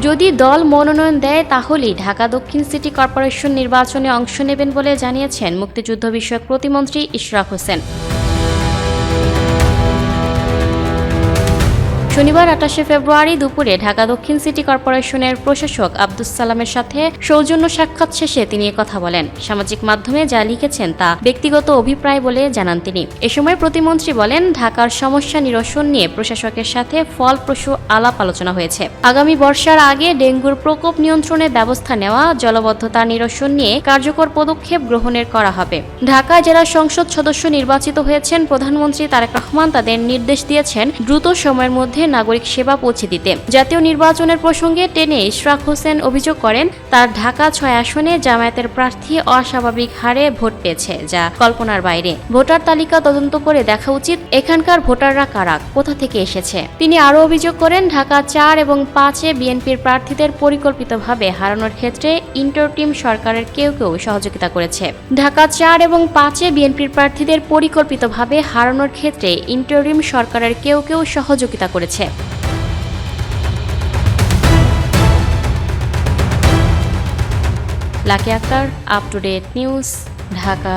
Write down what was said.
যদি দল মনোনয়ন দেয় তাহলেই ঢাকা দক্ষিণ সিটি কর্পোরেশন নির্বাচনে অংশ নেবেন বলে জানিয়েছেন মুক্তিযুদ্ধ বিষয়ক প্রতিমন্ত্রী ইশরাক হোসেন। শনিবার ২৮ ফেব্রুয়ারি দুপুরে ঢাকা দক্ষিণ সিটি কর্পোরেশনের প্রশাসক আব্দুস সালামের সাথে সৌজন্য সাক্ষাৎ শেষে তিনি কথা বলেন। সামাজিক মাধ্যমে যা লিখেছেন তা ব্যক্তিগত অভিপ্রায় বলে জানান তিনি। এ সময় প্রতিমন্ত্রী বলেন, ঢাকার সমস্যা নিরসন নিয়ে প্রশাসকের সাথে ফলপ্রসূ আলাপ আলোচনা হয়েছে। আগামী বর্ষার আগে ডেঙ্গুর প্রকোপ নিয়ন্ত্রণের ব্যবস্থা নেওয়া, জলাবদ্ধতা নিরসন নিয়ে কার্যকর পদক্ষেপ গ্রহণের করা হবে। ঢাকা জেলা সংসদ সদস্য নির্বাচিত হয়েছেন প্রধানমন্ত্রী তারেক রহমান তাদের নির্দেশ দিয়েছেন দ্রুত সময়ের মধ্যে নাগরিক সেবা পৌঁছে দিতে। জাতীয় নির্বাচনের প্রসঙ্গে টেনে ইশরাক হোসেন অভিযোগ করেন, তার ঢাকা ৬ আসনে জামায়াতের প্রার্থী অস্বাভাবিক হারে ভোট পেয়েছে, যা কল্পনার বাইরে। ভোটার তালিকা তদন্ত করে দেখা উচিত এখানকার ভোটাররা কারা, কোথা থেকে এসেছে। তিনি আরও অভিযোগ করেন, ঢাকা ৪ এবং ৫-এ বিএনপির প্রার্থীদের পরিকল্পিতভাবে হারানোর ক্ষেত্রে ইন্টারিম সরকারের কেউ কেউ সহযোগিতা করেছে। ঢাকা ৪ এবং ৫-এ বিএনপির প্রার্থীদের পরিকল্পিতভাবে হারানোর ক্ষেত্রে ইন্টারিম সরকারের কেউ কেউ সহযোগিতা করেছে। Lucky Akter, up to date news, Dhaka.